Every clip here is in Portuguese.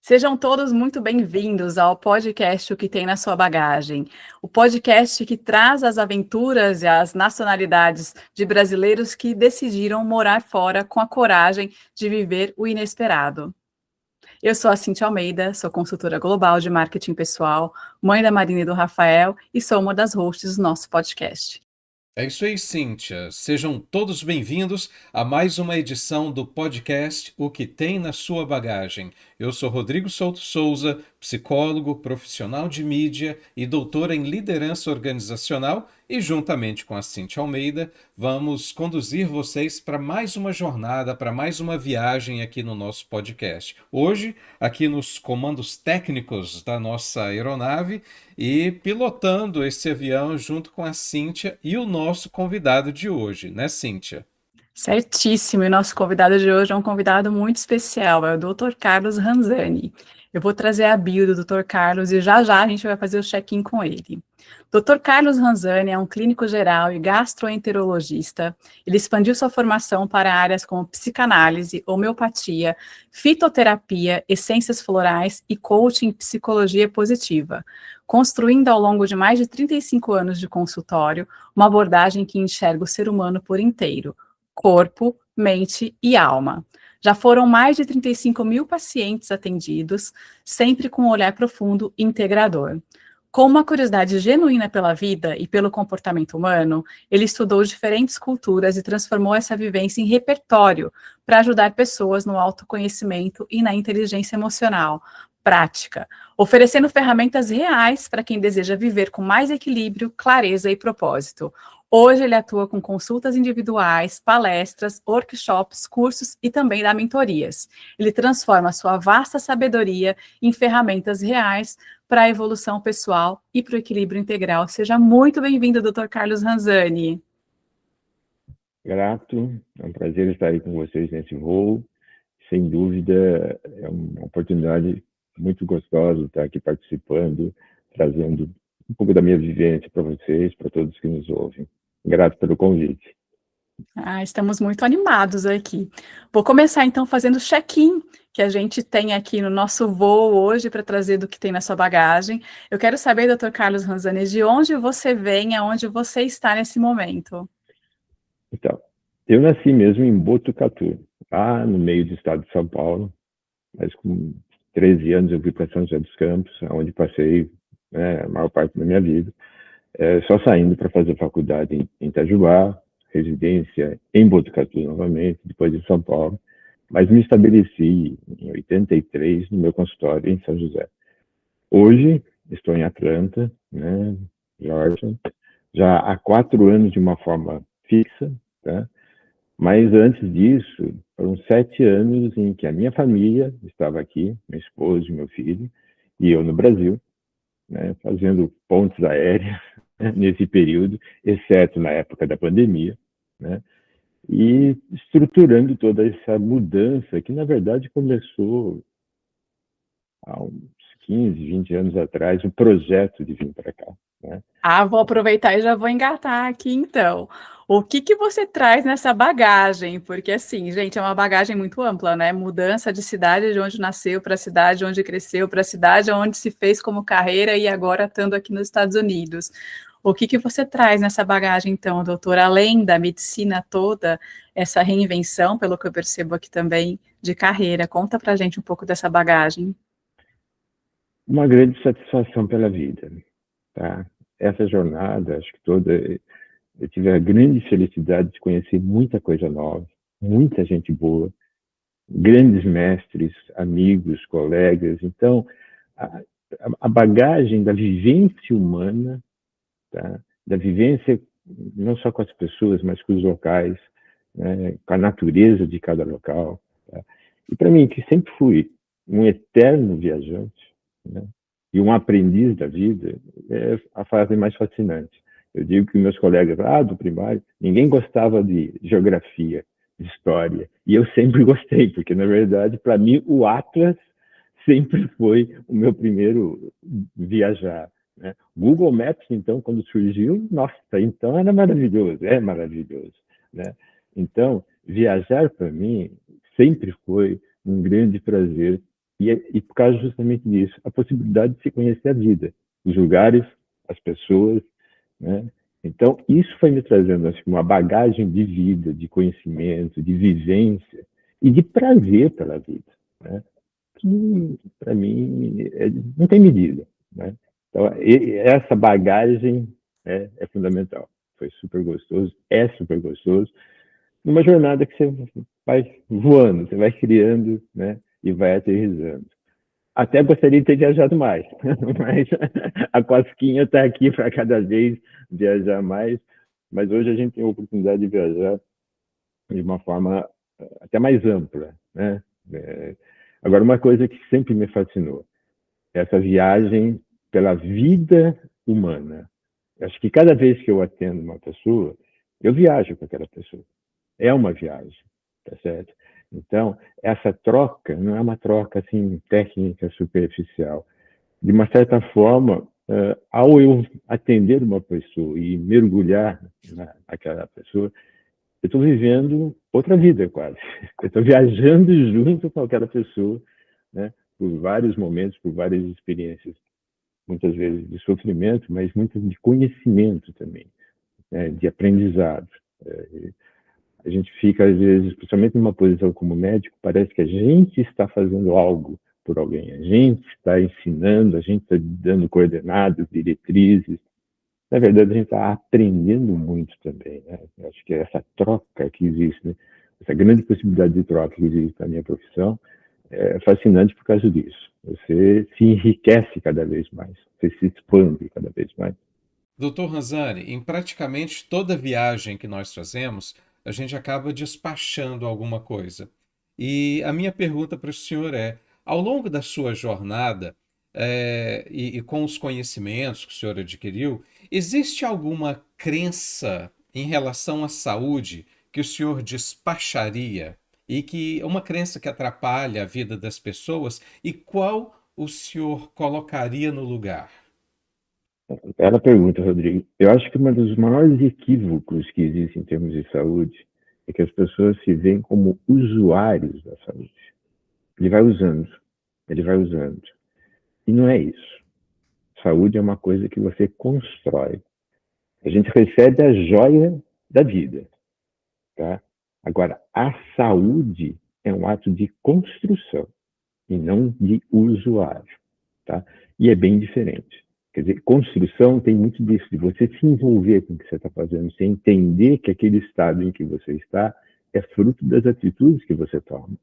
Sejam todos muito bem-vindos ao podcast O que tem na sua bagagem. O podcast que traz as aventuras e as nacionalidades de brasileiros que decidiram morar fora com a coragem de viver o inesperado. Eu sou a Cintia Almeida, sou consultora global de marketing pessoal, mãe da Marina e do Rafael e sou uma das hosts do nosso podcast. É isso aí, Cíntia. Sejam todos bem-vindos a mais uma edição do podcast O que tem na sua bagagem. Eu sou Rodrigo Souto Souza, psicólogo, profissional de mídia e doutor em liderança organizacional e, juntamente com a Cíntia Almeida, vamos conduzir vocês para mais uma jornada, para mais uma viagem aqui no nosso podcast. Hoje, aqui nos comandos técnicos da nossa aeronave e pilotando esse avião junto com a Cíntia e o nosso convidado de hoje, né, Cíntia? Certíssimo, e nosso convidado de hoje é um convidado muito especial, é o Dr. Carlos Ranzani. Eu vou trazer a bio do Dr. Carlos e já a gente vai fazer o check-in com ele. Dr. Carlos Ranzani é um clínico geral e gastroenterologista. Ele expandiu sua formação para áreas como psicanálise, homeopatia, fitoterapia, essências florais e coaching em psicologia positiva, construindo ao longo de mais de 35 anos de consultório uma abordagem que enxerga o ser humano por inteiro, corpo, mente e alma. Já foram mais de 35 mil pacientes atendidos, sempre com um olhar profundo e integrador. Com uma curiosidade genuína pela vida e pelo comportamento humano, ele estudou diferentes culturas e transformou essa vivência em repertório para ajudar pessoas no autoconhecimento e na inteligência emocional, prática, oferecendo ferramentas reais para quem deseja viver com mais equilíbrio, clareza e propósito. Hoje ele atua com consultas individuais, palestras, workshops, cursos e também dá mentorias. Ele transforma sua vasta sabedoria em ferramentas reais para a evolução pessoal e para o equilíbrio integral. Seja muito bem-vindo, Dr. Carlos Ranzani. Grato, é um prazer estar aí com vocês nesse voo. Sem dúvida, é uma oportunidade muito gostosa estar aqui participando, trazendo um pouco da minha vivência para vocês, para todos que nos ouvem. Grato pelo convite. Estamos muito animados aqui. Vou começar então fazendo o check-in que a gente tem aqui no nosso voo hoje para trazer do que tem na sua bagagem. Eu quero saber, Dr. Carlos Ranzani, de onde você vem, aonde você está nesse momento. Então, eu nasci mesmo em Botucatu, lá no meio do estado de São Paulo, mas com 13 anos eu fui para São José dos Campos, onde passei a maior parte da minha vida, só saindo para fazer faculdade em Itajubá, residência em Botucatu novamente, depois em São Paulo, mas me estabeleci em 83 no meu consultório em São José. Hoje estou em Atlanta, Georgia, já há 4 anos de uma forma fixa, tá? Mas antes disso, foram 7 anos em que a minha família estava aqui, minha esposa e meu filho, e eu no Brasil, fazendo pontes aéreas nesse período, exceto na época da pandemia, e estruturando toda essa mudança que, na verdade, começou há uns 15, 20 anos atrás, o projeto de vir para cá. Vou aproveitar e já vou engatar aqui, então. O que você traz nessa bagagem? Porque, assim, gente, é uma bagagem muito ampla, né? Mudança de cidade de onde nasceu para a cidade onde cresceu, para a cidade onde se fez como carreira e agora estando aqui nos Estados Unidos. O que você traz nessa bagagem, então, doutor? Além da medicina toda, essa reinvenção, pelo que eu percebo aqui também, de carreira. Conta pra gente um pouco dessa bagagem. Uma grande satisfação pela vida, tá? Essa jornada, acho que toda, eu tive a grande felicidade de conhecer muita coisa nova, muita gente boa, grandes mestres, amigos, colegas. Então, a bagagem da vivência humana, tá? Da vivência não só com as pessoas, mas com os locais, com a natureza de cada local. Tá? E para mim, que sempre fui um eterno viajante, e um aprendiz da vida, é a fase mais fascinante. Eu digo que meus colegas do primário, ninguém gostava de geografia, de história, e eu sempre gostei, porque, na verdade, para mim, o Atlas sempre foi o meu primeiro viajar. Google Maps, então, quando surgiu, nossa, então era maravilhoso, é maravilhoso. Então, viajar para mim sempre foi um grande prazer E por causa justamente disso, a possibilidade de se conhecer a vida, os lugares, as pessoas, né? Então, isso foi me trazendo assim, uma bagagem de vida, de conhecimento, de vivência e de prazer pela vida, né? Que, para mim, não tem medida, né? Então, essa bagagem é fundamental. Foi super gostoso, é super gostoso. Numa jornada que você vai voando, você vai criando, né? E vai aterrissando. Até gostaria de ter viajado mais, mas a cosquinha está aqui para cada vez viajar mais. Mas hoje a gente tem a oportunidade de viajar de uma forma até mais ampla, né? Agora, uma coisa que sempre me fascinou, essa viagem pela vida humana. Acho que cada vez que eu atendo uma pessoa, eu viajo com aquela pessoa. É uma viagem, tá certo? Então, essa troca não é uma troca assim técnica superficial. De uma certa forma, ao eu atender uma pessoa e mergulhar naquela pessoa, eu estou vivendo outra vida quase. Eu estou viajando junto com aquela pessoa, né? Por vários momentos, por várias experiências, muitas vezes de sofrimento, mas muitas de conhecimento também, né? De aprendizado. A gente fica, às vezes, principalmente numa posição como médico, parece que a gente está fazendo algo por alguém, a gente está ensinando, a gente está dando coordenadas, diretrizes. Na verdade, a gente está aprendendo muito também, né? Eu acho que essa troca que existe, né? Essa grande possibilidade de troca que existe na minha profissão, é fascinante por causa disso. Você se enriquece cada vez mais, você se expande cada vez mais. Doutor Ranzani, em praticamente toda viagem que nós fazemos, a gente acaba despachando alguma coisa. E a minha pergunta para o senhor é: ao longo da sua jornada, e com os conhecimentos que o senhor adquiriu, existe alguma crença em relação à saúde que o senhor despacharia e que uma crença que atrapalha a vida das pessoas e qual o senhor colocaria no lugar? Ela pergunta, Rodrigo. Eu acho que um dos maiores equívocos que existem em termos de saúde é que as pessoas se veem como usuários da saúde. Ele vai usando, ele vai usando. E não é isso. Saúde é uma coisa que você constrói. A gente recebe a joia da vida, tá? Agora, a saúde é um ato de construção e não de usuário, tá? E é bem diferente. Quer dizer, construção tem muito disso, de você se envolver com o que você está fazendo, você entender que aquele estado em que você está é fruto das atitudes que você toma,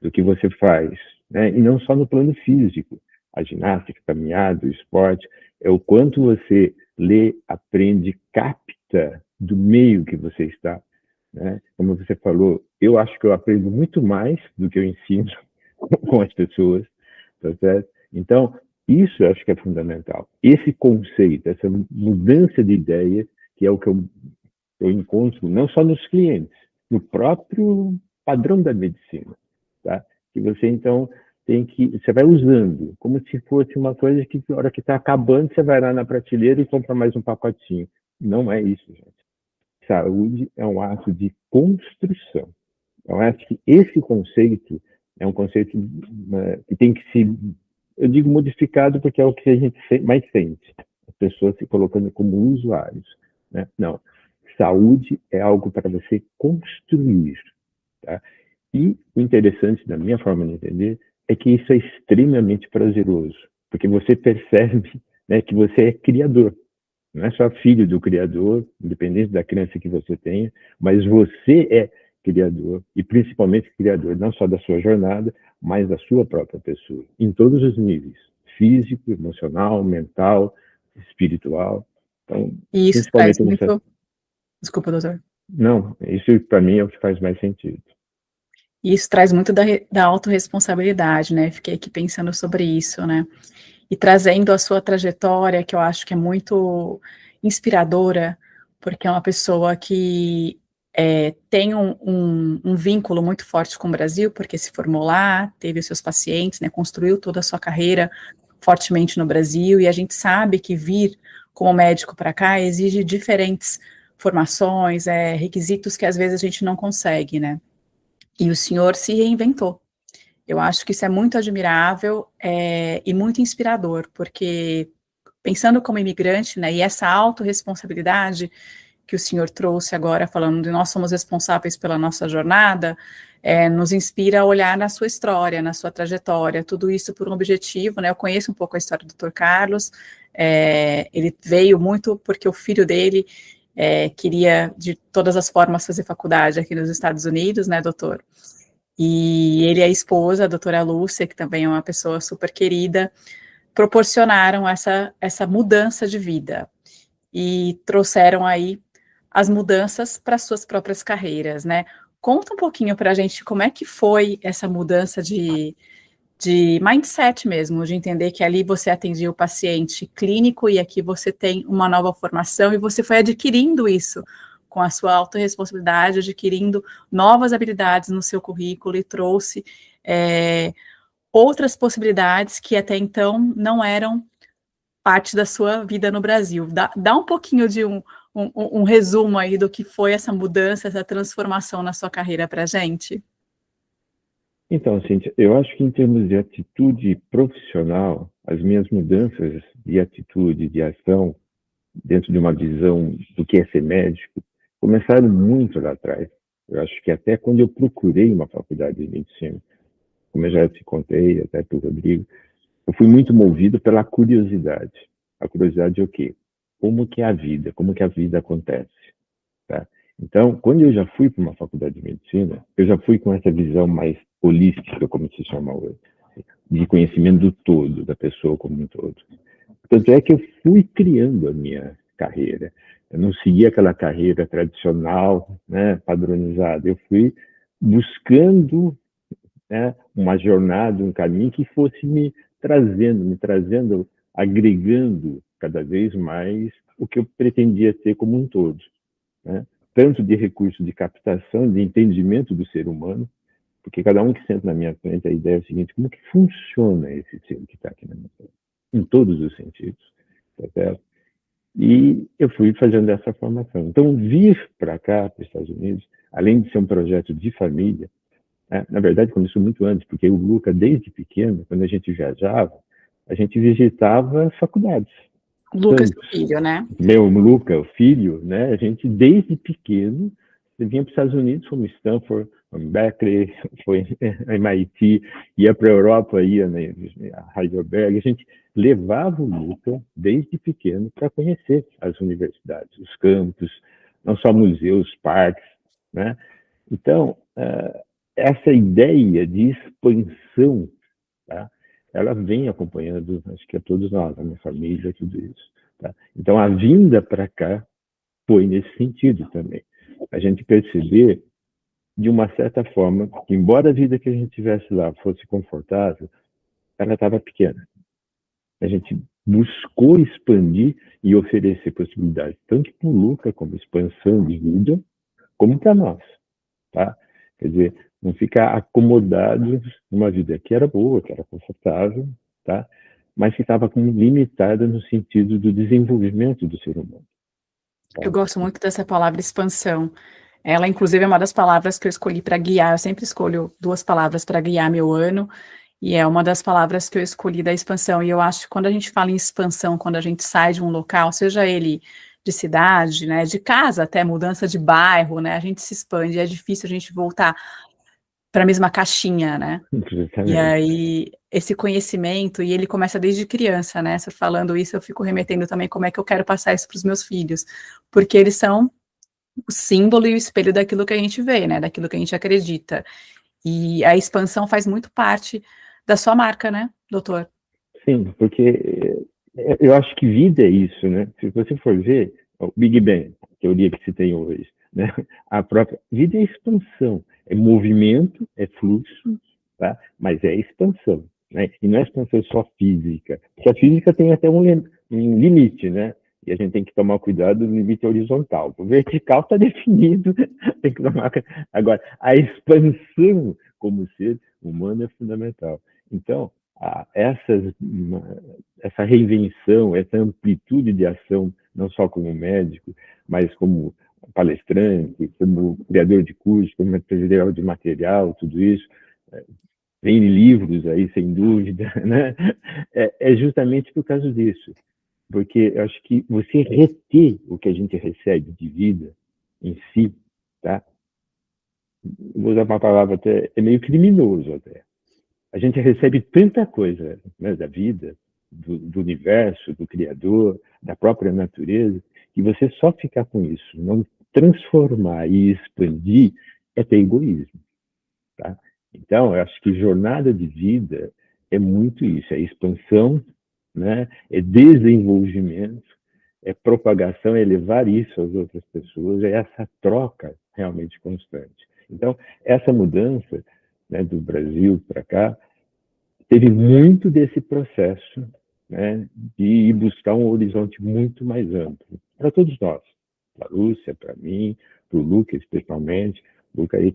do que você faz, né? E não só no plano físico, a ginástica, a caminhada, o esporte, é o quanto você lê, aprende, capta do meio que você está, né? Como você falou, eu acho que eu aprendo muito mais do que eu ensino com as pessoas, tá certo? Então, isso eu acho que é fundamental. Esse conceito, essa mudança de ideia, que é o que eu encontro não só nos clientes, no próprio padrão da medicina, tá? Que você, então, você vai usando, como se fosse uma coisa que, na hora que está acabando, você vai lá na prateleira e compra mais um pacotinho. Não é isso, gente. Saúde é um ato de construção. Eu acho que esse conceito é um conceito que tem que se, eu digo modificado porque é o que a gente mais sente, as pessoas se colocando como usuários, né? Não, saúde é algo para você construir, tá? E o interessante, da minha forma de entender, é que isso é extremamente prazeroso, porque você percebe, né, que você é criador. Não é só filho do Criador, independente da crença que você tenha, mas você é criador, e principalmente criador não só da sua jornada, mas da sua própria pessoa, em todos os níveis, físico, emocional, mental, espiritual. Então, E isso traz principalmente nessa... muito. Desculpa, doutor. Não, isso para mim é o que faz mais sentido. E isso traz muito da autorresponsabilidade, né? Fiquei aqui pensando sobre isso, né? E trazendo a sua trajetória, que eu acho que é muito inspiradora, porque é uma pessoa que tem um vínculo muito forte com o Brasil, porque se formou lá, teve os seus pacientes, né? Construiu toda a sua carreira fortemente no Brasil, e a gente sabe que vir como médico para cá exige diferentes formações, requisitos que às vezes a gente não consegue, né? E o senhor se reinventou. Eu acho que isso é muito admirável e muito inspirador, porque pensando como imigrante, né, e essa autorresponsabilidade que o senhor trouxe agora, falando de nós somos responsáveis pela nossa jornada, nos inspira a olhar na sua história, na sua trajetória, tudo isso por um objetivo, né? Eu conheço um pouco a história do Dr. Carlos, ele veio muito porque o filho dele queria, de todas as formas, fazer faculdade aqui nos Estados Unidos, né, doutor? E ele e a esposa, a doutora Lúcia, que também é uma pessoa super querida, proporcionaram essa mudança de vida e trouxeram aí as mudanças para suas próprias carreiras, né? Conta um pouquinho para a gente como é que foi essa mudança de mindset mesmo, de entender que ali você atendia o paciente clínico e aqui você tem uma nova formação e você foi adquirindo isso com a sua autorresponsabilidade, adquirindo novas habilidades no seu currículo e trouxe outras possibilidades que até então não eram parte da sua vida no Brasil. Dá um pouquinho de um resumo aí do que foi essa mudança, essa transformação na sua carreira para a gente? Então, Cíntia, eu acho que em termos de atitude profissional, as minhas mudanças de atitude, de ação, dentro de uma visão do que é ser médico, começaram muito lá atrás. Eu acho que até quando eu procurei uma faculdade de medicina, como eu já te contei, até para o Rodrigo, eu fui muito movido pela curiosidade. A curiosidade é o quê? Como que é a vida? Como que a vida acontece? Tá? Então, quando eu já fui para uma faculdade de medicina, eu já fui com essa visão mais holística, como se chama hoje, de conhecimento do todo, da pessoa como um todo. Tanto é que eu fui criando a minha carreira. Eu não segui aquela carreira tradicional, né, padronizada. Eu fui buscando, né, uma jornada, um caminho que fosse me trazendo, agregando cada vez mais o que eu pretendia ter como um todo, né? Tanto de recurso de captação, de entendimento do ser humano, porque cada um que senta na minha frente, a ideia é a seguinte: como que funciona esse ser que está aqui na minha frente? Em todos os sentidos, tá certo? E eu fui fazendo essa formação. Então, vir para cá, para os Estados Unidos, além de ser um projeto de família, na verdade começou muito antes, porque o Luca, desde pequeno, quando a gente viajava, a gente visitava faculdades. Lucas, seu filho, né? Meu Luca, o filho, né? A gente, desde pequeno, vinha para os Estados Unidos, fomos Stanford, fomos Berkeley, foi a MIT, ia para a Europa, ia a Heidelberg. A gente levava o Luca, desde pequeno, para conhecer as universidades, os campos, não só museus, parques, né? Então, essa ideia de expansão, tá? Ela vem acompanhando, acho que a todos nós, a minha família, tudo isso. Tá? Então, a vinda para cá foi nesse sentido também. A gente perceber, de uma certa forma, que embora a vida que a gente tivesse lá fosse confortável, ela estava pequena. A gente buscou expandir e oferecer possibilidades, tanto para o Luca, como expansão de vida, como para nós. Tá? Quer dizer, não ficar acomodado numa vida que era boa, que era confortável, tá? Mas que estava limitada no sentido do desenvolvimento do ser humano. Tá? Eu gosto muito dessa palavra expansão. Ela, inclusive, é uma das palavras que eu escolhi para guiar. Eu sempre escolho 2 palavras para guiar meu ano, e é uma das palavras que eu escolhi da expansão. E eu acho que quando a gente fala em expansão, quando a gente sai de um local, seja ele de cidade, né, de casa até mudança de bairro, né, a gente se expande. É difícil a gente voltar para a mesma caixinha, né? E aí, esse conhecimento, e ele começa desde criança, né? Você falando isso, eu fico remetendo também como é que eu quero passar isso para os meus filhos, porque eles são o símbolo e o espelho daquilo que a gente vê, né? Daquilo que a gente acredita. E a expansão faz muito parte da sua marca, né, doutor? Sim, porque eu acho que vida é isso, né? Se você for ver, o Big Bang, a teoria que se tem hoje, né? A própria vida é expansão, é movimento, é fluxo, tá? Mas é expansão, né? E não é expansão só física, porque a física tem até um limite, né? E a gente tem que tomar cuidado no limite horizontal. O vertical está definido, tem que tomar. Agora, a expansão como ser humano é fundamental. Então, essa reinvenção, essa amplitude de ação, não só como médico, mas como palestrante, como criador de curso, como material de material, tudo isso, tem livros aí, sem dúvida, né? É justamente por causa disso. Porque eu acho que você reter o que a gente recebe de vida em si, tá? Vou usar uma palavra até, é meio criminoso até. A gente recebe tanta coisa, né, da vida, do universo, do Criador, da própria natureza, que você só ficar com isso, não transformar e expandir, é ter egoísmo. Tá? Então, eu acho que jornada de vida é muito isso, é expansão, né? É desenvolvimento, é propagação, é levar isso às outras pessoas, é essa troca realmente constante. Então, essa mudança, né, do Brasil para cá, teve muito desse processo, né, de ir buscar um horizonte muito mais amplo, para todos nós, para a Lúcia, para mim, para o Luca especialmente. O Luca aí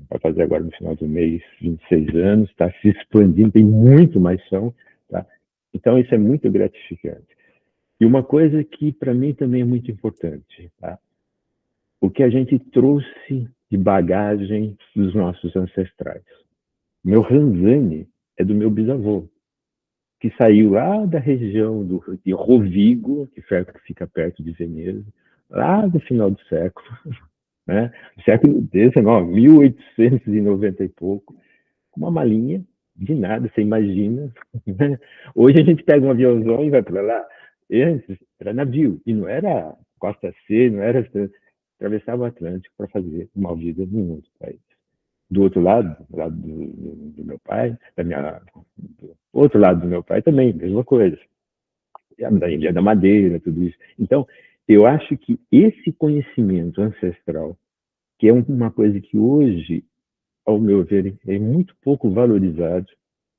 vai fazer agora no final do mês 26 anos, está se expandindo, tem muito mais chão, tá? Então isso é muito gratificante. E uma coisa que para mim também é muito importante, tá? O que a gente trouxe de bagagem dos nossos ancestrais. Meu Ranzani é do meu bisavô, que saiu lá da região de Rovigo, que fica perto de Veneza, lá do final do século, né? Século XIX, 1890 e pouco, com uma malinha de nada, você imagina. Né? Hoje a gente pega um aviãozão e vai para lá. Antes era navio, e não era Costa C, não era... Atravessava o Atlântico para fazer uma vida em outro país. Do outro lado, do meu pai, do outro lado do meu pai também, mesma coisa. Da Ilha da Madeira, tudo isso. Então, eu acho que esse conhecimento ancestral, que é uma coisa que hoje, ao meu ver, é muito pouco valorizado,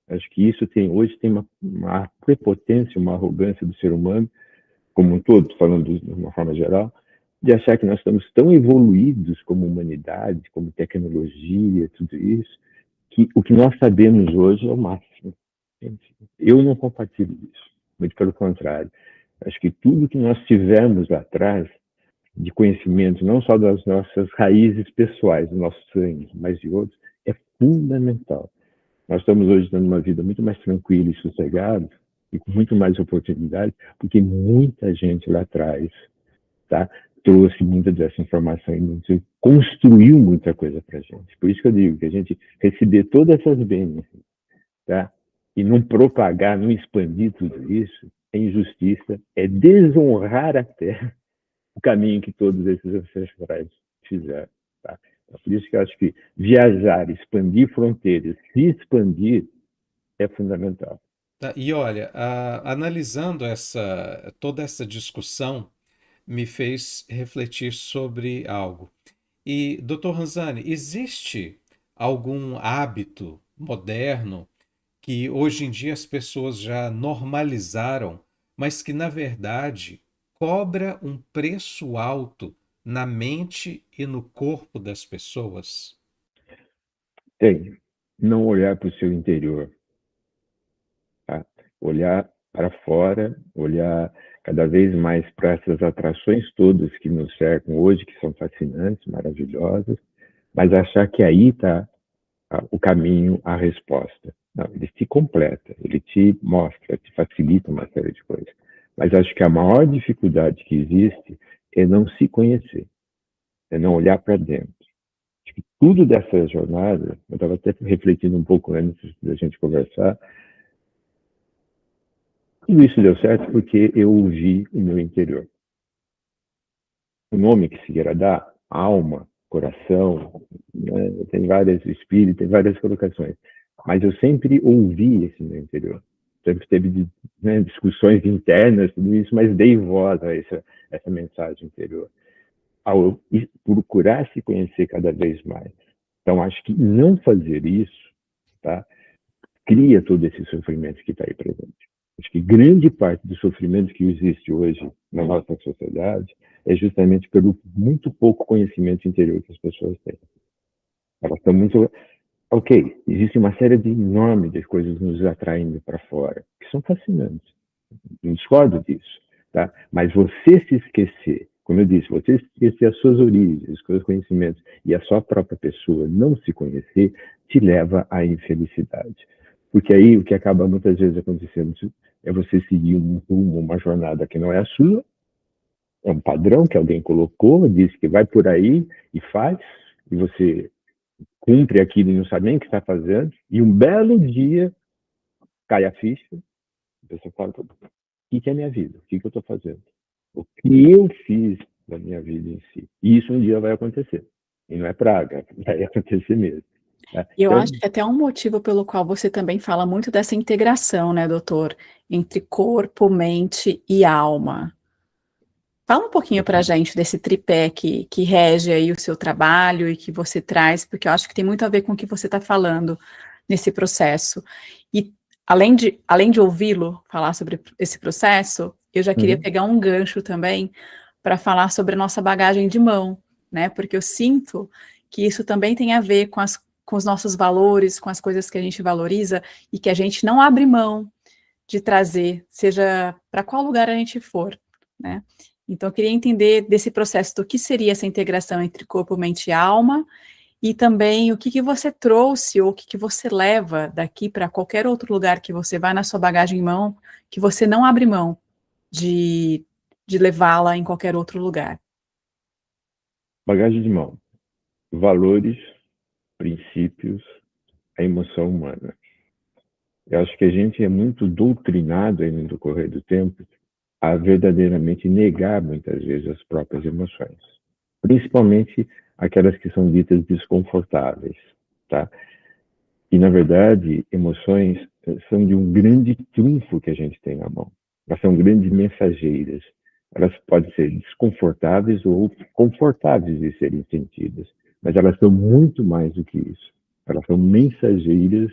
acho que isso hoje tem uma prepotência, uma arrogância do ser humano, como um todo, falando de uma forma geral, de achar que nós estamos tão evoluídos como humanidade, como tecnologia, tudo isso, que o que nós sabemos hoje é o máximo. Eu não compartilho isso, muito pelo contrário. Acho que tudo que nós tivemos lá atrás, de conhecimento, não só das nossas raízes pessoais, do nosso sangue, mas de outros, é fundamental. Nós estamos hoje dando uma vida muito mais tranquila e sossegada, e com muito mais oportunidades, porque muita gente lá atrás, tá, trouxe muita dessa informação e construiu muita coisa para a gente. Por isso que eu digo que a gente receber todas essas bênçãos, tá, e não propagar, não expandir tudo isso, é injustiça, é desonrar até o caminho que todos esses ancestrais fizeram. Tá? Então, por isso que eu acho que viajar, expandir fronteiras, se expandir, é fundamental. Tá, e olha, analisando toda essa discussão, me fez refletir sobre algo. E, Dr. Ranzani, existe algum hábito moderno que hoje em dia as pessoas já normalizaram, mas que, na verdade, cobra um preço alto na mente e no corpo das pessoas? Tem. Não olhar para o seu interior. Tá? Olhar para fora, olhar cada vez mais para essas atrações todas que nos cercam hoje, que são fascinantes, maravilhosas, mas achar que aí está o caminho, a resposta. Não, ele te completa, ele te mostra, te facilita uma série de coisas. Mas acho que a maior dificuldade que existe é não se conhecer, é não olhar para dentro. Acho que tudo dessa jornada, eu estava até refletindo um pouco antes da gente conversar, tudo isso deu certo porque eu ouvi o meu interior. O nome que se queira dar, alma, coração, né, tem várias, espírito, tem várias colocações. Mas eu sempre ouvi esse meu interior. Sempre teve, né, discussões internas, tudo isso, mas dei voz a essa mensagem interior. Ao procurar se conhecer cada vez mais. Então, acho que não fazer isso, tá, cria todo esse sofrimento que está aí presente. Acho que grande parte do sofrimento que existe hoje na nossa sociedade é justamente pelo muito pouco conhecimento interior que as pessoas têm. Elas estão muito... Ok, existe uma série enorme de coisas nos atraindo para fora, que são fascinantes. Não discordo disso. Tá? Mas você se esquecer Como eu disse, você esquecer as suas origens, os seus conhecimentos e a sua própria pessoa não se conhecer, te leva à infelicidade. Porque aí o que acaba muitas vezes acontecendo é você seguir um rumo, uma jornada que não é a sua, é um padrão que alguém colocou, disse que vai por aí e faz, e você cumpre aquilo e não sabe nem o que está fazendo, e um belo dia cai a ficha, você fala, o que é minha vida? O que eu estou fazendo? O que eu fiz da minha vida em si? E isso um dia vai acontecer. E não é praga, vai acontecer mesmo. Tá? E eu Então, acho que até um motivo pelo qual você também fala muito dessa integração, né, doutor, entre corpo, mente e alma. Fala um pouquinho para a gente desse tripé que rege aí o seu trabalho e que você traz, porque eu acho que tem muito a ver com o que você está falando nesse processo. E além de ouvi-lo falar sobre esse processo, eu já queria pegar um gancho também para falar sobre a nossa bagagem de mão, né? Porque eu sinto que isso também tem a ver com os nossos valores, com as coisas que a gente valoriza e que a gente não abre mão de trazer, seja para qual lugar a gente for, né? Então, eu queria entender desse processo do que seria essa integração entre corpo, mente e alma, e também o que você trouxe ou o que você leva daqui para qualquer outro lugar que você vai na sua bagagem em mão, que você não abre mão de, de levá-la em qualquer outro lugar. bagagem de mão, valores, princípios, a emoção humana. Eu acho que a gente é muito doutrinado aí no decorrer do tempo a verdadeiramente negar muitas vezes as próprias emoções, principalmente aquelas que são ditas desconfortáveis, tá? E na verdade, emoções são de um grande trunfo que a gente tem na mão. Elas são grandes mensageiras. Elas podem ser desconfortáveis ou confortáveis de serem sentidas, mas elas são muito mais do que isso. Elas são mensageiras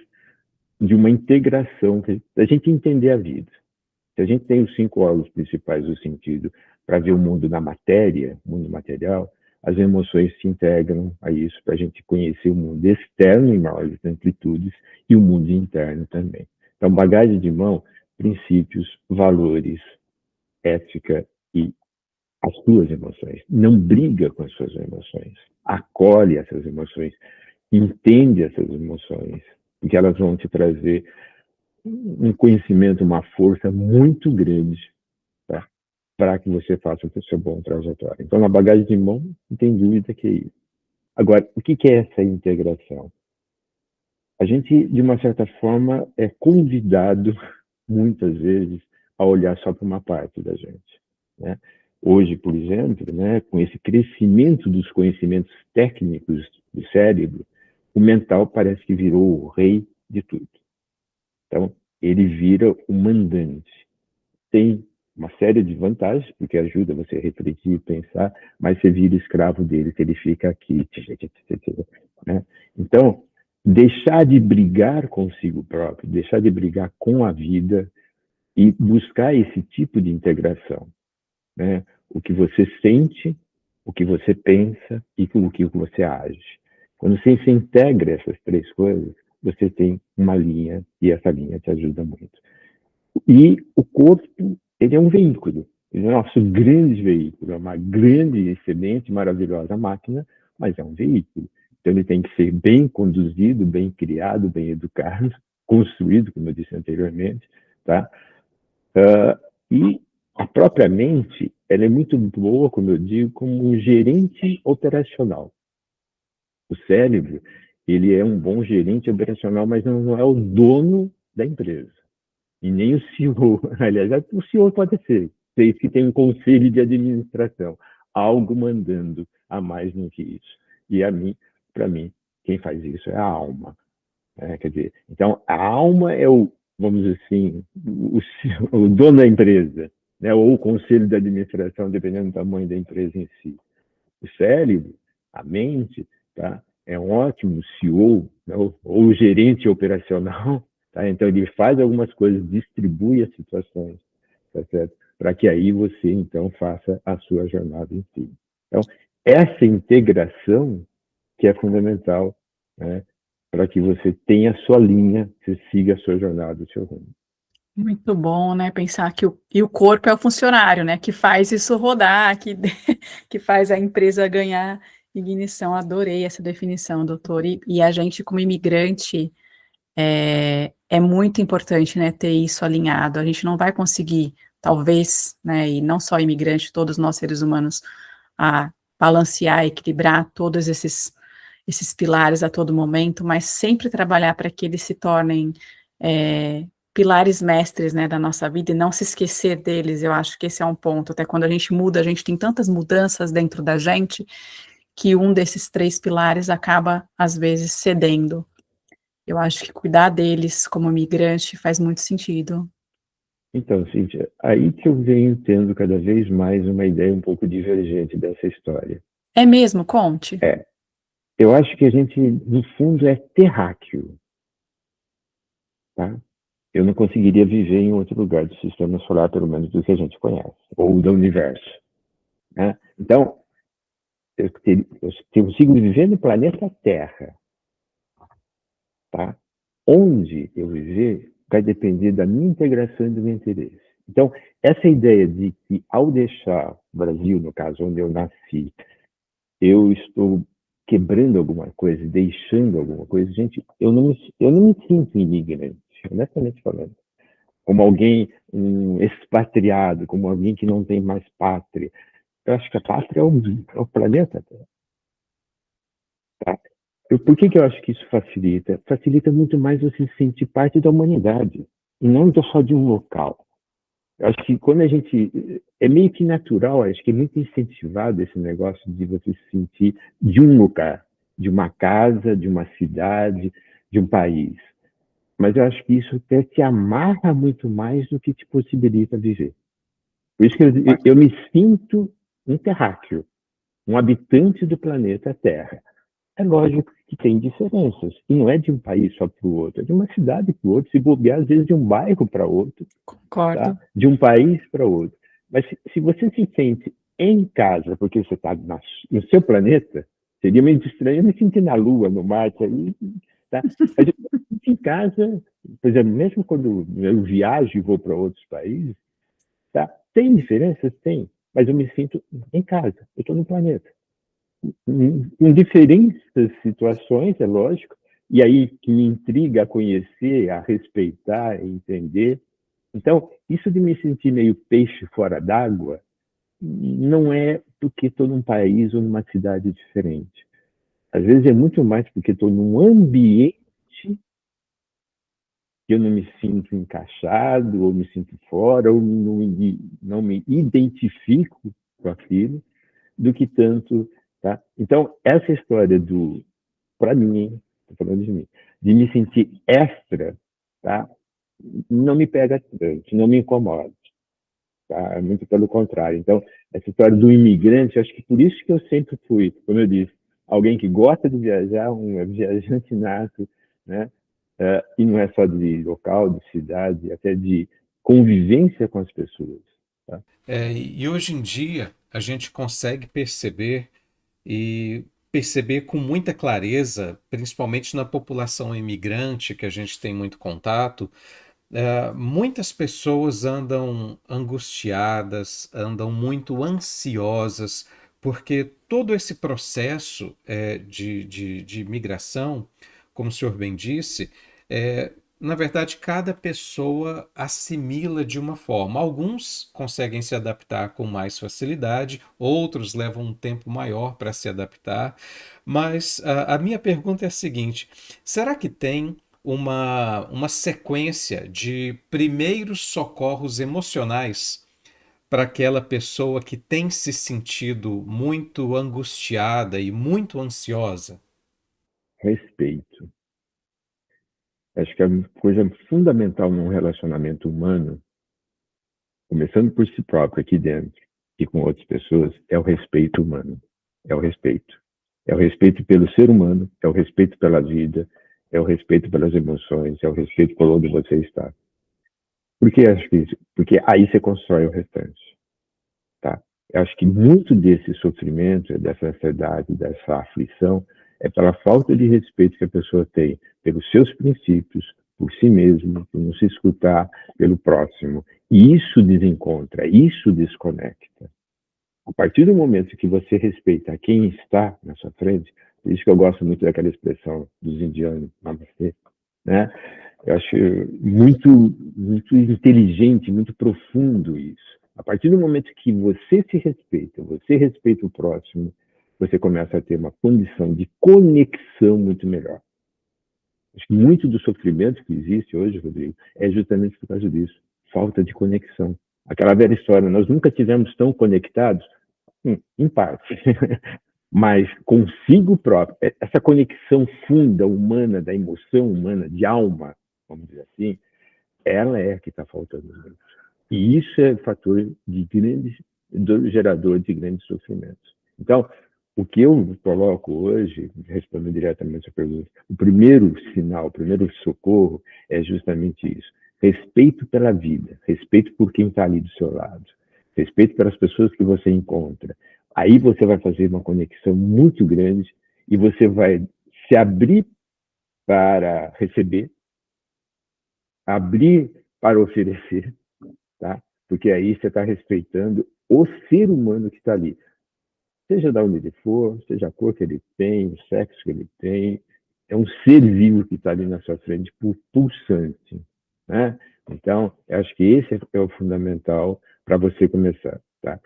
de uma integração, da gente entender a vida. Se a gente tem os 5 órgãos principais do sentido para ver o mundo na matéria, mundo material, as emoções se integram a isso para a gente conhecer o mundo externo em maiores amplitudes e o mundo interno também. Então, bagagem de mão, princípios, valores, ética e as suas emoções. Não briga com as suas emoções. Acolhe essas emoções. Entende essas emoções, porque elas vão te trazer um conhecimento, uma força muito grande, tá? Para que você faça o seu bom trajetório. Então, na bagagem de mão, não tem dúvida que é isso. Agora, o que é essa integração? A gente, de uma certa forma, é convidado, muitas vezes, a olhar só para uma parte da gente, né? Hoje, por exemplo, né, com esse crescimento dos conhecimentos técnicos do cérebro, o mental parece que virou o rei de tudo. Então, ele vira o mandante. Tem uma série de vantagens, porque ajuda você a refletir, pensar, mas você vira escravo dele, que ele fica aqui. Né? Então, deixar de brigar consigo próprio, deixar de brigar com a vida e buscar esse tipo de integração. Né? O que você sente, o que você pensa e o que você age. Quando você se integra essas 3 coisas, você tem uma linha e essa linha te ajuda muito. E o corpo, ele é um veículo, ele é o nosso grande veículo, é uma grande, excelente, maravilhosa máquina, mas é um veículo. Então ele tem que ser bem conduzido, bem criado, bem educado, construído, como eu disse anteriormente, tá? E a própria mente, ela é muito boa, como eu digo, como um gerente operacional. O cérebro, ele é um bom gerente operacional, mas não é o dono da empresa. E nem o CEO. Aliás, o CEO pode ser. Sei que tem um conselho de administração. Algo mandando a mais do que isso. E para mim, quem faz isso é a alma. Quer dizer, então, a alma é vamos dizer assim, o dono da empresa, né? Ou o conselho de administração, dependendo do tamanho da empresa em si. O cérebro, a mente, tá? É um ótimo CEO, né? ou gerente operacional, tá? Então ele faz algumas coisas, distribui as situações, tá certo? Para que aí você então faça a sua jornada em si. Então essa integração que é fundamental, né? Para que você tenha a sua linha, você siga a sua jornada, o seu rumo. Muito bom, né? Pensar que o corpo é o funcionário, né? Que faz isso rodar, que faz a empresa ganhar ignição. Adorei essa definição, doutor. E a gente, como imigrante, é muito importante, né, ter isso alinhado. A gente não vai conseguir, talvez, né, e não só imigrante, todos nós seres humanos, a balancear, equilibrar todos esses pilares a todo momento, mas sempre trabalhar para que eles se tornem pilares mestres, né, da nossa vida e não se esquecer deles. Eu acho que esse é um ponto. Até quando a gente muda, a gente tem tantas mudanças dentro da gente que um desses 3 pilares acaba, às vezes, cedendo. Eu acho que cuidar deles como migrante faz muito sentido. Então, Cíntia, aí que eu venho tendo cada vez mais uma ideia um pouco divergente dessa história. É mesmo? Conte. Eu acho que a gente, no fundo, é terráqueo, tá? Eu não conseguiria viver em outro lugar do sistema solar, pelo menos do que a gente conhece, ou do universo, né? Então, eu consigo viver no planeta Terra, tá? Onde eu viver vai depender da minha integração e do meu interesse. Então, essa ideia de que, ao deixar o Brasil, no caso, onde eu nasci, eu estou quebrando alguma coisa, deixando alguma coisa, gente, eu não me sinto imigrante, honestamente falando. Como alguém expatriado, como alguém que não tem mais pátria. Eu acho que a pátria é o planeta Terra. Tá? Por que eu acho que isso facilita? Facilita muito mais você se sentir parte da humanidade, e não só de um local. Eu acho que quando a gente... É meio que natural, acho que é muito incentivado esse negócio de você se sentir de um lugar, de uma casa, de uma cidade, de um país. Mas eu acho que isso até te amarra muito mais do que te possibilita viver. Por isso que eu me sinto um terráqueo, um habitante do planeta Terra. É lógico que tem diferenças, e não é de um país só para o outro, é de uma cidade para o outro, se bobear, às vezes de um bairro para outro, Concordo. tá? De um país para outro. Mas se você se sente em casa, porque você está no seu planeta, seria meio estranho me sentir na Lua, no Marte, aí, tá? Mas em casa, por exemplo, mesmo quando eu viajo e vou para outros países, tá? Tem diferenças? Tem, mas eu me sinto em casa, eu estou no planeta. Em diferentes situações, é lógico, e aí que me intriga a conhecer, a respeitar, a entender. Então, isso de me sentir meio peixe fora d'água não é porque estou num país ou numa cidade diferente. Às vezes é muito mais porque estou num ambiente que eu não me sinto encaixado, ou me sinto fora, ou não me identifico com aquilo, do que tanto, tá? Então, essa história para mim, estou falando de mim, de me sentir extra, tá? Não me pega tanto, não me incomoda, tá? Muito pelo contrário. Então, essa história do imigrante, acho que por isso que eu sempre fui, como eu disse, alguém que gosta de viajar, um viajante nato, né? E não é só de local, de cidade, até de convivência com as pessoas, tá? E hoje em dia a gente consegue perceber e perceber com muita clareza, principalmente na população imigrante, que a gente tem muito contato, muitas pessoas andam angustiadas, andam muito ansiosas, porque todo esse processo de migração, como o senhor bem disse, na verdade, cada pessoa assimila de uma forma. Alguns conseguem se adaptar com mais facilidade, outros levam um tempo maior para se adaptar. Mas a minha pergunta é a seguinte: será que tem uma sequência de primeiros socorros emocionais para aquela pessoa que tem se sentido muito angustiada e muito ansiosa? Respeito. Acho que a coisa fundamental num relacionamento humano, começando por si próprio aqui dentro e com outras pessoas, é o respeito humano. É o respeito. É o respeito pelo ser humano, é o respeito pela vida, é o respeito pelas emoções, é o respeito por onde você está. Porque aí você constrói o restante, tá? Eu acho que muito desse sofrimento, dessa ansiedade, dessa aflição, é pela falta de respeito que a pessoa tem pelos seus princípios, por si mesmo, por não se escutar pelo próximo. E isso desencontra, isso desconecta. A partir do momento que você respeita quem está na sua frente, por isso que eu gosto muito daquela expressão dos indianos, namastê, né? Eu acho muito, muito inteligente, muito profundo isso. A partir do momento que você se respeita, você respeita o próximo, você começa a ter uma condição de conexão muito melhor. Acho que muito do sofrimento que existe hoje, Rodrigo, é justamente por causa disso. Falta de conexão. Aquela velha história, nós nunca tivemos tão conectados, em parte, mas consigo próprio. Essa conexão funda, humana, da emoção humana, de alma, vamos dizer assim, ela é a que está faltando. E isso é fator de gerador de grandes sofrimentos. Então, o que eu coloco hoje, respondendo diretamente a pergunta, o primeiro sinal, o primeiro socorro é justamente isso. Respeito pela vida, respeito por quem está ali do seu lado, respeito pelas pessoas que você encontra. Aí você vai fazer uma conexão muito grande e você vai se abrir para receber, abrir para oferecer, tá? Porque aí você está respeitando o ser humano que está ali. Seja da onde ele for, seja a cor que ele tem, o sexo que ele tem, é um ser vivo que está ali na sua frente, pulsante, né? Então, eu acho que esse é o fundamental para você começar, tá?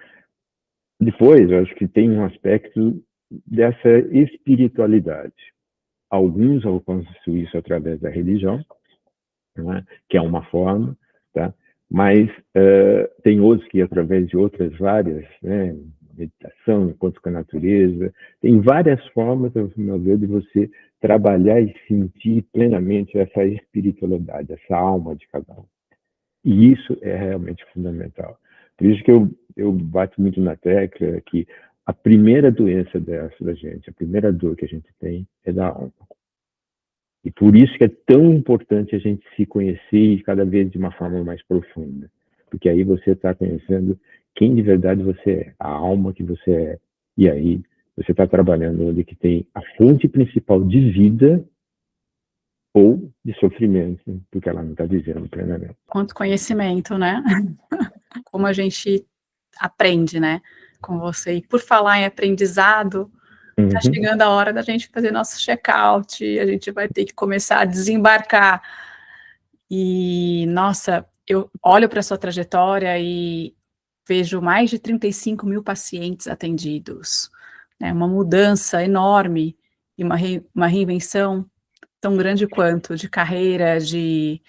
Depois, eu acho que tem um aspecto dessa espiritualidade. Alguns alcançam isso através da religião, né? Que é uma forma, tá? Mas tem outros que, através de outras várias, né? Meditação, encontro com a natureza, tem várias formas, ao meu ver, de você trabalhar e sentir plenamente essa espiritualidade, essa alma de cada um. E isso é realmente fundamental. Por isso que eu bato muito na tecla que a primeira doença dessa da gente, a primeira dor que a gente tem é da alma. E por isso que é tão importante a gente se conhecer e cada vez de uma forma mais profunda. Porque aí você está conhecendo quem de verdade você é, a alma que você é. E aí você está trabalhando onde que tem a fonte principal de vida ou de sofrimento, porque ela não está dizendo plenamente. Quanto conhecimento, né? Como a gente aprende, né? Com você. E por falar em aprendizado, tá chegando a hora da gente fazer nosso check-out, a gente vai ter que começar a desembarcar. E, nossa, eu olho para a sua trajetória e vejo mais de 35 mil pacientes atendidos, né? Uma mudança enorme e uma reinvenção tão grande quanto de carreira, de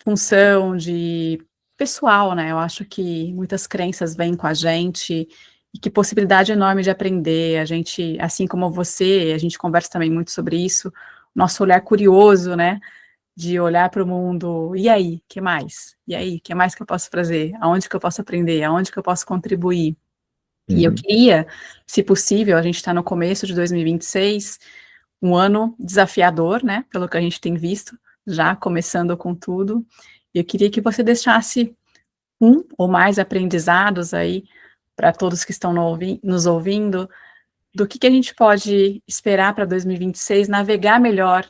função, de pessoal, né? Eu acho que muitas crenças vêm com a gente e que possibilidade enorme de aprender. A gente, assim como você, a gente conversa também muito sobre isso, nosso olhar curioso, né? De olhar para o mundo, e aí, que mais? E aí, que mais que eu posso fazer? Aonde que eu posso aprender? Aonde que eu posso contribuir? E eu queria, se possível, a gente está no começo de 2026, um ano desafiador, né? Pelo que a gente tem visto, já começando com tudo. Eu queria que você deixasse um ou mais aprendizados aí para todos que estão nos ouvindo, do que a gente pode esperar para 2026, navegar melhor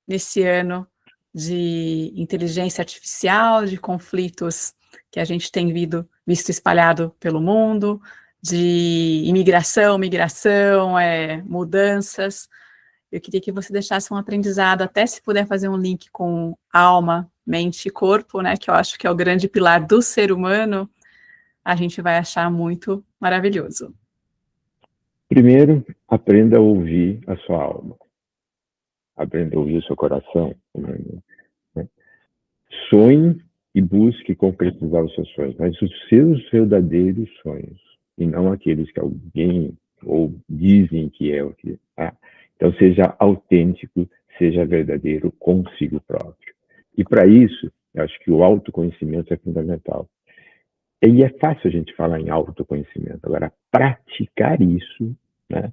nesse ano de inteligência artificial, de conflitos que a gente tem visto espalhado pelo mundo, de imigração, migração, mudanças. Eu queria que você deixasse um aprendizado, até se puder fazer um link com alma, mente e corpo, né, que eu acho que é o grande pilar do ser humano, a gente vai achar muito maravilhoso. Primeiro, aprenda a ouvir a sua alma. Aprenda a ouvir o seu coração. Né? Sonhe e busque concretizar os seus sonhos, mas os seus verdadeiros sonhos, e não aqueles que alguém ou dizem que é o que é. Então, seja autêntico, seja verdadeiro consigo próprio. E para isso, eu acho que o autoconhecimento é fundamental. E é fácil a gente falar em autoconhecimento. Agora, praticar isso, né,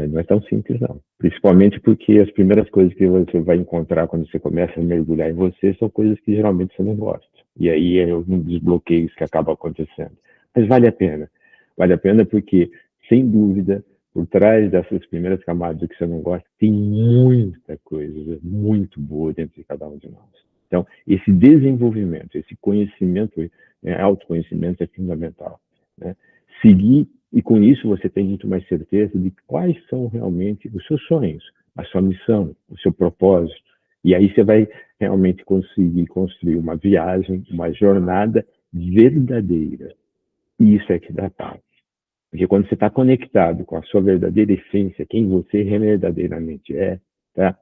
não é tão simples, não. Principalmente porque as primeiras coisas que você vai encontrar quando você começa a mergulhar em você são coisas que geralmente você não gosta. E aí é um dos bloqueios que acaba acontecendo. Mas vale a pena. Vale a pena porque, sem dúvida, por trás dessas primeiras camadas do que você não gosta, tem muita coisa muito boa dentro de cada um de nós. Então, esse desenvolvimento, esse conhecimento, autoconhecimento é fundamental, né? Seguir, e com isso você tem muito mais certeza de quais são realmente os seus sonhos, a sua missão, o seu propósito. E aí você vai realmente conseguir construir uma viagem, uma jornada verdadeira. E isso é que dá paz. Porque quando você está conectado com a sua verdadeira essência, quem você verdadeiramente é, tá?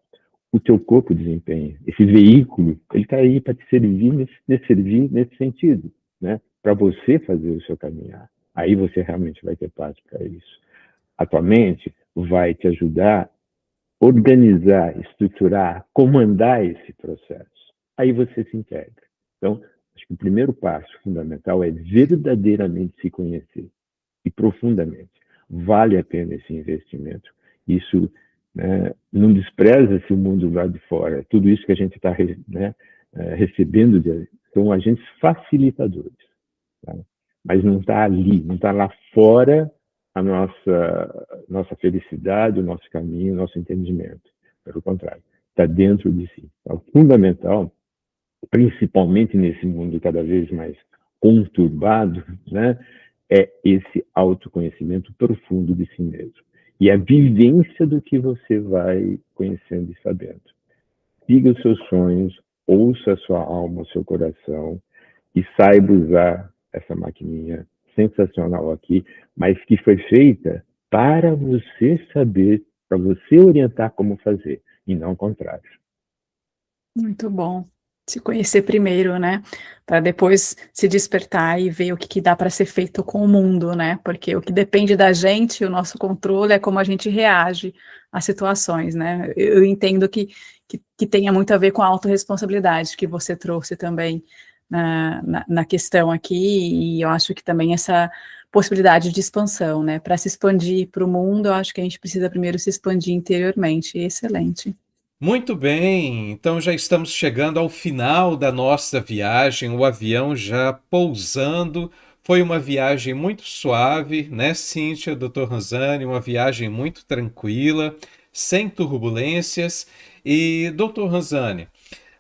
O teu corpo desempenha. Esse veículo, ele está aí para te servir nesse sentido, né? Para você fazer o seu caminhar. Aí você realmente vai ter paz para isso. A tua mente vai te ajudar a organizar, estruturar, comandar esse processo. Aí você se integra. Então, acho que o primeiro passo fundamental é verdadeiramente se conhecer e profundamente. Vale a pena esse investimento. Isso, né, não despreza-se o mundo lá de fora. Tudo isso que a gente está, né, recebendo são agentes facilitadores. Tá? Mas não está ali, não está lá fora a nossa felicidade, o nosso caminho, o nosso entendimento. Pelo contrário, está dentro de si. Então, o fundamental, principalmente nesse mundo cada vez mais conturbado, né, é esse autoconhecimento profundo de si mesmo. E a vivência do que você vai conhecendo e sabendo. Siga os seus sonhos, ouça a sua alma, o seu coração, e saiba usar essa maquininha sensacional aqui, mas que foi feita para você saber, para você orientar como fazer, e não o contrário. Muito bom. Se conhecer primeiro, né? Para depois se despertar e ver o que dá para ser feito com o mundo, né? Porque o que depende da gente, o nosso controle, é como a gente reage às situações, né? Eu entendo que tenha muito a ver com a autorresponsabilidade que você trouxe também na questão aqui, e eu acho que também essa possibilidade de expansão, né? Para se expandir para o mundo, eu acho que a gente precisa primeiro se expandir interiormente. Excelente. Muito bem, então já estamos chegando ao final da nossa viagem, o avião já pousando. Foi uma viagem muito suave, né, Cíntia, Dr. Ranzani? Uma viagem muito tranquila, sem turbulências. E, Dr. Ranzani,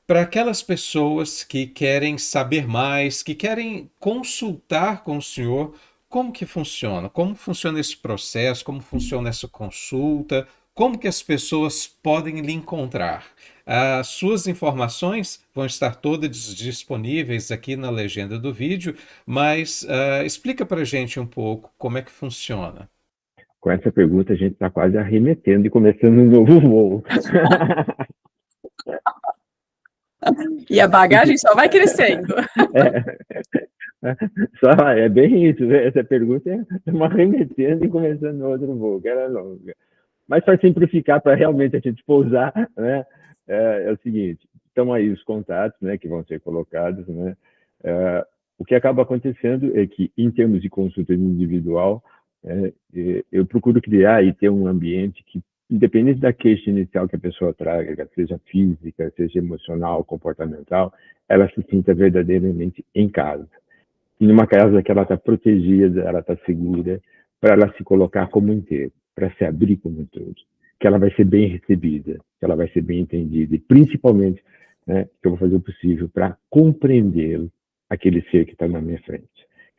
para aquelas pessoas que querem saber mais, que querem consultar com o senhor, como que funciona? Como funciona esse processo? Como funciona essa consulta? Como que as pessoas podem lhe encontrar? As suas informações vão estar todas disponíveis aqui na legenda do vídeo, mas explica para a gente um pouco como é que funciona. Com essa pergunta, a gente está quase arremetendo e começando um novo voo. E a bagagem só vai crescendo. É bem isso, né? Essa pergunta é uma arremetendo e começando outro voo, que era longa. Mas para simplificar, para realmente a gente pousar, né, é o seguinte, estão aí os contatos, né, que vão ser colocados, né, o que acaba acontecendo é que, em termos de consulta individual, eu procuro criar e ter um ambiente que, independente da queixa inicial que a pessoa traga, seja física, seja emocional, comportamental, ela se sinta verdadeiramente em casa. E numa casa que ela está protegida, ela está segura, para ela se colocar como inteiro, para se abrir como um todo, que ela vai ser bem recebida, que ela vai ser bem entendida, e principalmente, né, que eu vou fazer o possível para compreender aquele ser que está na minha frente.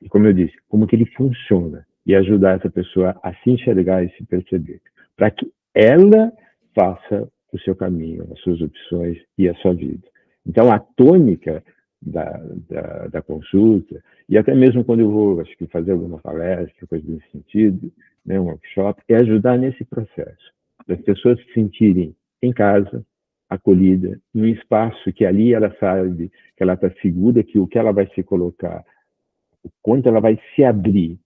E como eu disse, como que ele funciona, e ajudar essa pessoa a se enxergar e se perceber, para que ela faça o seu caminho, as suas opções e a sua vida. Então, a tônica da consulta, e até mesmo quando eu vou, acho que fazer alguma palestra, coisa nesse sentido, né, um workshop, é ajudar nesse processo, das pessoas se sentirem em casa, acolhida, num espaço que ali ela sabe que ela está segura, que o que ela vai se colocar, o quanto ela vai se abrir,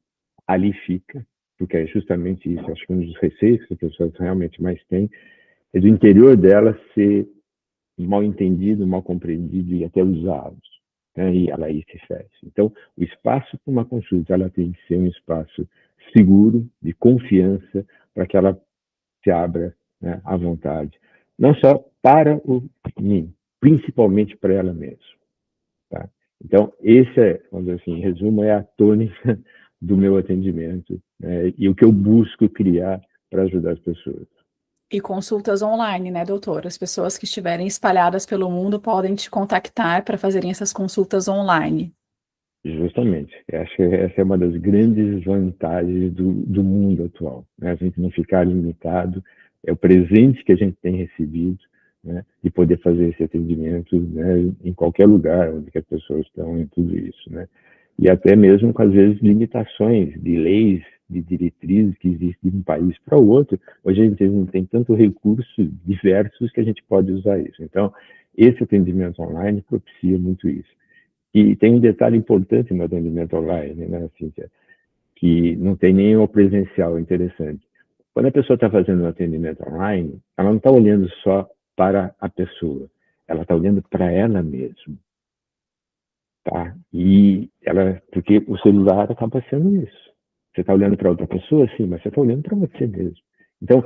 ali fica, porque é justamente isso, acho que um dos receios que as pessoas realmente mais têm, é do interior dela ser mal entendido, mal compreendido e até usado, né? E ela aí se fecha. Então, o espaço para uma consulta, ela tem que ser um espaço seguro, de confiança, para que ela se abra, né, à vontade. Não só para o mim, principalmente para ela mesma. Tá? Então, esse é, vamos dizer assim, em resumo, é a tônica do meu atendimento, né? E o que eu busco criar para ajudar as pessoas. E consultas online, né, doutor? As pessoas que estiverem espalhadas pelo mundo podem te contactar para fazerem essas consultas online. Justamente. Acho que essa é uma das grandes vantagens do mundo atual, né? A gente não ficar limitado, é o presente que a gente tem recebido, né? De poder fazer esse atendimento, né? Em qualquer lugar onde que as pessoas estão, em tudo isso, né? E até mesmo com, às vezes, limitações de leis, de diretrizes que existem de um país para o outro. Hoje a gente não tem tanto recursos diversos que a gente pode usar isso. Então, esse atendimento online propicia muito isso. E tem um detalhe importante no atendimento online, né, Cíntia, que não tem nem o presencial, interessante. Quando a pessoa está fazendo um atendimento online, ela não está olhando só para a pessoa, ela está olhando para ela mesma, tá? E ela, porque o celular acaba sendo isso. Você está olhando para outra pessoa, sim, mas você está olhando para você mesmo. Então,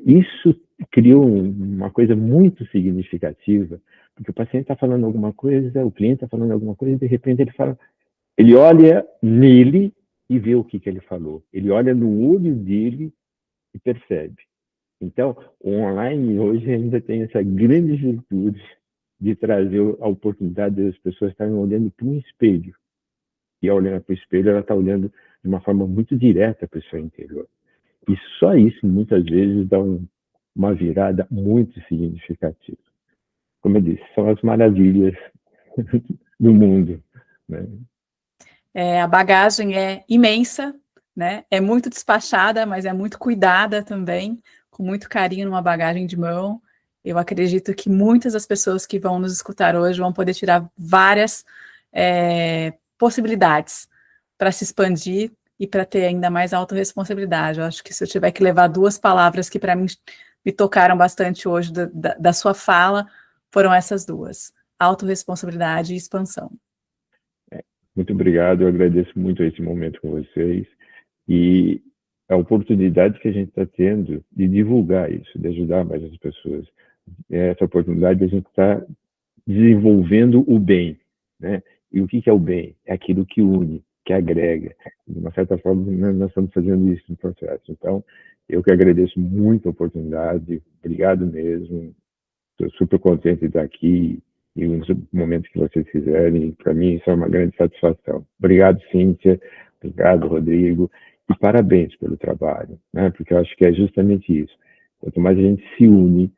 isso criou uma coisa muito significativa, porque o paciente está falando alguma coisa, o cliente está falando alguma coisa, e de repente ele fala, ele olha nele e vê o que ele falou. Ele olha no olho dele e percebe. Então, o online hoje ainda tem essa grande virtude de trazer a oportunidade das pessoas estarem olhando para um espelho. E ao olhar para o espelho, ela está olhando de uma forma muito direta para o seu interior. E só isso, muitas vezes, dá uma virada muito significativa. Como eu disse, são as maravilhas do mundo, né? A bagagem é imensa, né? É muito despachada, mas é muito cuidada também, com muito carinho numa bagagem de mão. Eu acredito que muitas das pessoas que vão nos escutar hoje vão poder tirar várias possibilidades para se expandir e para ter ainda mais autorresponsabilidade. Eu acho que se eu tiver que levar duas palavras que para mim me tocaram bastante hoje da sua fala, foram essas duas: autorresponsabilidade e expansão. Muito obrigado, eu agradeço muito esse momento com vocês e a oportunidade que a gente está tendo de divulgar isso, de ajudar mais as pessoas. Essa oportunidade de a gente estar desenvolvendo o bem, né? E o que é o bem? É aquilo que une, que agrega. De uma certa forma, nós estamos fazendo isso no processo. Então, eu que agradeço muito a oportunidade, obrigado mesmo, estou super contente de estar aqui e nos momentos que vocês fizerem, para mim isso é uma grande satisfação. Obrigado, Cíntia, obrigado, Rodrigo, e parabéns pelo trabalho, né? Porque eu acho que é justamente isso. Quanto mais a gente se une,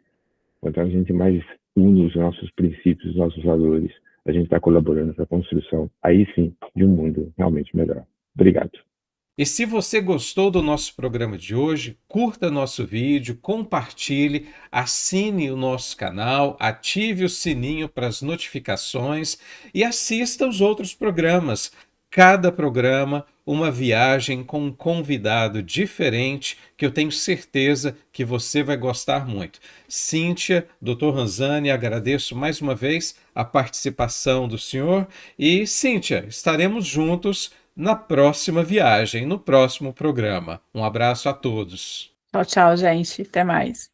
quanto a gente mais une os nossos princípios, os nossos valores, a gente está colaborando para a construção, aí sim, de um mundo realmente melhor. Obrigado. E se você gostou do nosso programa de hoje, curta nosso vídeo, compartilhe, assine o nosso canal, ative o sininho para as notificações e assista os outros programas. Cada programa, uma viagem com um convidado diferente que eu tenho certeza que você vai gostar muito. Cíntia, Dr. Ranzani, agradeço mais uma vez a participação do senhor e, Cíntia, estaremos juntos na próxima viagem, no próximo programa. Um abraço a todos. Tchau, tchau, gente. Até mais.